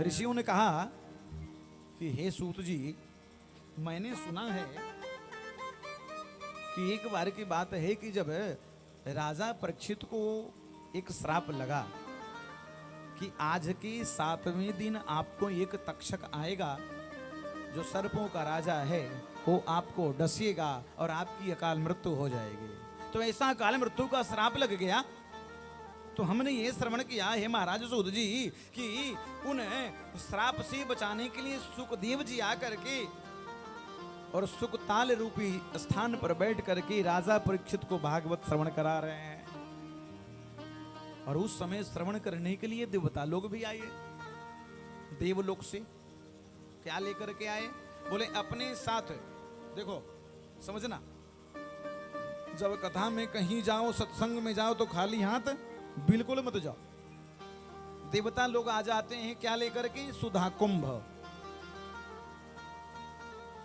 ऋषियों ने कहा कि हे सूत जी, मैंने सुना है कि एक बार की बात है कि जब राजा परीक्षित को एक श्राप लगा कि आज के 7वें दिन आपको एक तक्षक आएगा जो सर्पों का राजा है, वो आपको डसेगा और आपकी अकाल मृत्यु हो जाएगी। तो ऐसा अकाल मृत्यु का श्राप लग गया। तो हमने ये श्रवण किया है महाराज सूत जी कि उन श्राप से बचाने के लिए सुखदेव जी आकर के और सुखताल रूपी स्थान पर बैठ करके राजा परीक्षित को भागवत श्रवण करा रहे हैं। और उस समय श्रवण करने के लिए देवता लोग भी आए। देवलोक से क्या लेकर के आए? बोले अपने साथ। देखो समझना, जब कथा में कहीं जाओ, सत्संग में जाओ तो खाली हाथ बिल्कुल मत जाओ। देवता लोग आ जाते हैं क्या लेकर के? सुधा कुंभ।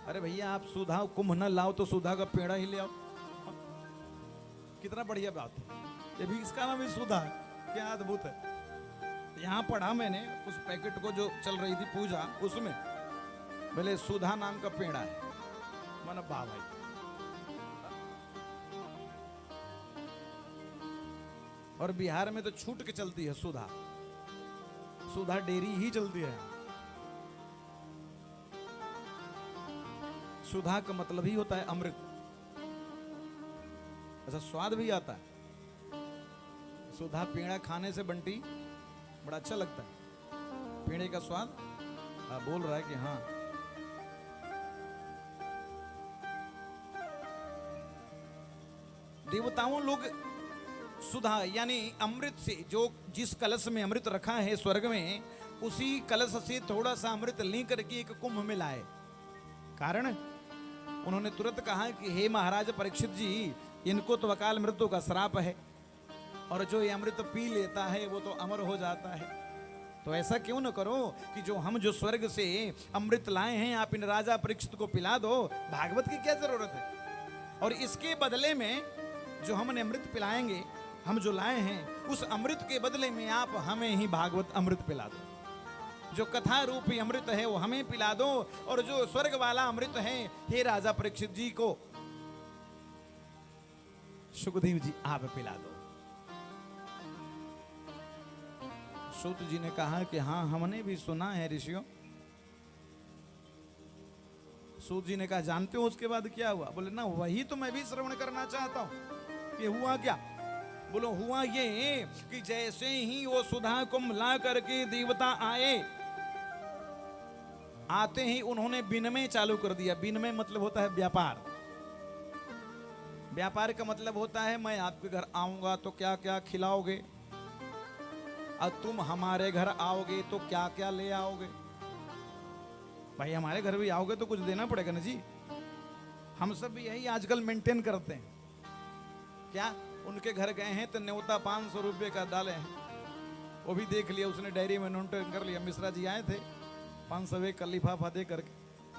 अरे भैया आप सुधा कुंभ न लाओ तो सुधा का पेड़ा ही ले आओ। कितना बढ़िया बात है। ये भी, इसका नाम भी सुधा है। क्या अद्भुत है। यहां पढ़ा मैंने उस पैकेट को जो चल रही थी पूजा, उसमें भले सुधा नाम का पेड़ा है। मन वाह भाई। और बिहार में तो छूट के चलती है सुधा। सुधा डेयरी ही चलती है। सुधा का मतलब ही होता है अमृत। अच्छा स्वाद भी आता है। सुधा पेड़ा खाने से बंटी बड़ा अच्छा लगता है। पेड़े का स्वाद बोल रहा है कि हाँ। देवताओं लोग सुधा यानी अमृत से, जो जिस कलश में अमृत रखा है स्वर्ग में, उसी कलश से थोड़ा सा अमृत लेकर के एक कुंभ में लाए। कारण उन्होंने तुरंत कहा कि हे महाराज परीक्षित जी, इनको तो अकाल मृत्यु का श्राप है और जो ये अमृत पी लेता है वो तो अमर हो जाता है। तो ऐसा क्यों न करो कि जो स्वर्ग से अमृत लाए हैं आप इन राजा परीक्षित को पिला दो। भागवत की क्या जरूरत है? और इसके बदले में जो हमने अमृत पिलाएंगे, हम जो लाए हैं, उस अमृत के बदले में आप हमें ही भागवत अमृत पिला दो। जो कथा रूपी अमृत है वो हमें पिला दो, और जो स्वर्ग वाला अमृत है हे राजा परीक्षित जी को सुखदेव जी आप पिला दो। सूत जी ने कहा कि हाँ हमने भी सुना है ऋषियों। सूत जी ने कहा जानते हो उसके बाद क्या हुआ? बोले ना वही तो मैं भी श्रवण करना चाहता हूं कि हुआ क्या। बोलो हुआ ये कि जैसे ही वो सुधा कुंभ ला करके देवता आए, आते ही उन्होंने विनिमय चालू कर दिया। विनिमय मतलब होता है व्यापार। व्यापार का मतलब होता है मैं आपके घर आऊंगा तो क्या क्या खिलाओगे, और तुम हमारे घर आओगे तो क्या क्या ले आओगे। भाई हमारे घर भी आओगे तो कुछ देना पड़ेगा ना जी। हम सब भी यही आजकल मेंटेन करते हैं। क्या उनके घर गए हैं तो न्योता 500 रुपये का डाले हैं, वो भी देख लिया उसने, डायरी में नोट कर लिया। मिश्रा जी आए थे, 500 का लिफाफा दे करके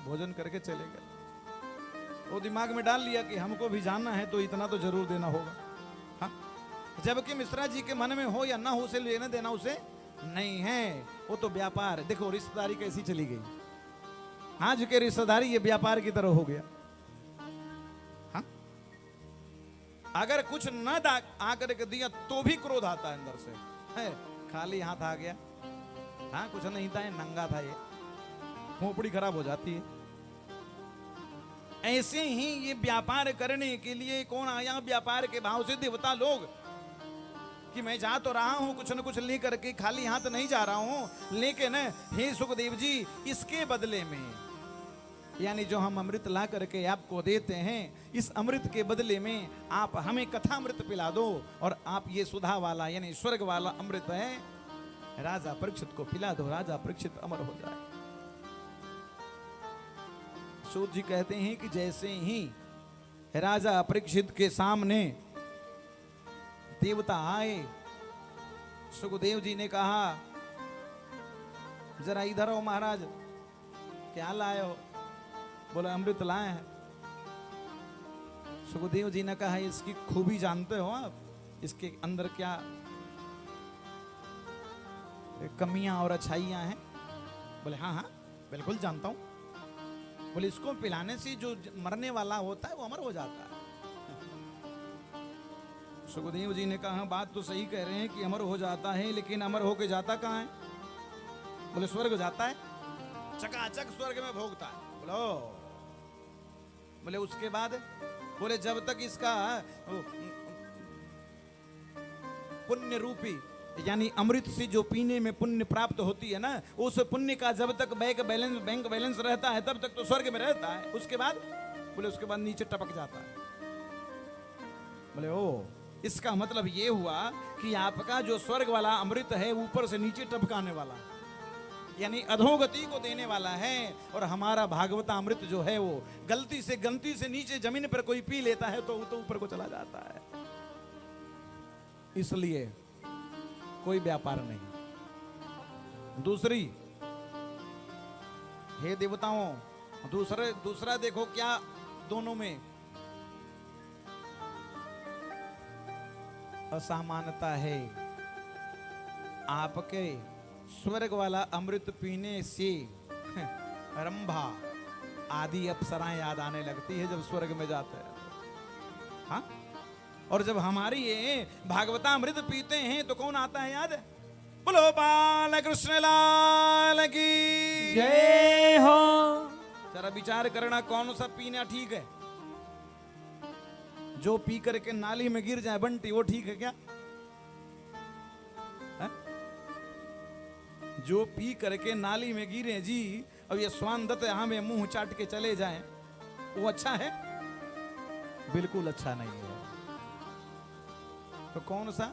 भोजन करके चले गए। वो दिमाग में डाल लिया कि हमको भी जानना है तो इतना तो जरूर देना होगा। हाँ, जबकि मिश्रा जी के मन में हो या ना हो, उसे लेना देना उसे नहीं है। वो तो व्यापार। देखो रिश्तेदारी कैसी चली गई। आज के रिश्तेदारी ये व्यापार की तरह हो गया। हाँ, अगर कुछ न आकर के दिया तो भी क्रोध आता है अंदर से। है खाली हाथ आ गया, हाँ कुछ नहीं था, नंगा था, ये खोपड़ी खराब हो जाती है। ऐसे ही ये व्यापार करने के लिए कौन आया? व्यापार के भाव से देवता लोग कि मैं जा तो रहा हूं कुछ न कुछ लेकर के, खाली हाथ नहीं जा रहा हूं, लेकिन हे सुखदेव जी इसके बदले में, यानी जो हम अमृत ला करके आपको देते हैं, इस अमृत के बदले में आप हमें कथा अमृत पिला दो, और आप ये सुधा वाला यानी स्वर्ग वाला अमृत है राजा परीक्षित को पिला दो, राजा परीक्षित अमर हो जाए। सूत जी कहते हैं कि जैसे ही राजा परीक्षित के सामने देवता आए, सुखदेव जी ने कहा जरा इधर आओ महाराज, क्या लाए हो? बोले अमृत लाए हैं। सुखदेव जी ने कहा इसकी खूबी जानते हो आप, इसके अंदर क्या कमियां और अच्छाइयां हैं? बोले हाँ हाँ बिल्कुल जानता हूं। बोले इसको पिलाने से जो मरने वाला होता है वो अमर हो जाता है। सुखदेव जी ने कहा बात तो सही कह रहे हैं कि अमर हो जाता है, लेकिन अमर होके जाता कहाँ है? बोले स्वर्ग जाता है, चकाचक स्वर्ग में भोगता है। बोलो बोले उसके बाद? बोले जब तक इसका पुण्य रूपी यानी अमृत से जो पीने में पुण्य प्राप्त होती है ना, उस पुण्य का जब तक बैंक बैलेंस रहता है तब तक तो स्वर्ग में रहता है। उसके बाद? बोले उसके बाद नीचे टपक जाता है। बोले ओ, इसका मतलब ये हुआ कि आपका जो स्वर्ग वाला अमृत है ऊपर से नीचे टपकाने वाला, यानी अधोगति को देने वाला है। और हमारा भागवता अमृत जो है वो गलती से नीचे जमीन पर कोई पी लेता है तो ऊपर को चला जाता है। इसलिए कोई व्यापार नहीं। दूसरी, हे देवताओं, दूसरा देखो क्या दोनों में असमानता है। आपके स्वर्ग वाला अमृत पीने से रंभा आदि अप्सराएं याद आने लगती है जब स्वर्ग में जाते हैं। हाँ, और जब हमारी ये भागवता अमृत पीते हैं तो कौन आता है याद? बोलो बाल कृष्ण लाल की जय हो। जरा विचार करना कौन सा पीना ठीक है? जो पी करके नाली में गिर जाए बंटी, वो ठीक है क्या? है? जो पी करके नाली में गिरे जी, अब ये स्वान दत्त यहां में मुंह चाट के चले जाएं, वो अच्छा है? बिल्कुल अच्छा नहीं है। तो कौन सा?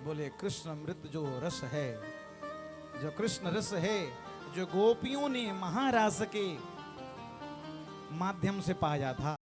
बोले कृष्ण अमृत जो रस है, जो कृष्ण रस है, जो गोपियों ने महारास के माध्यम से पाया था।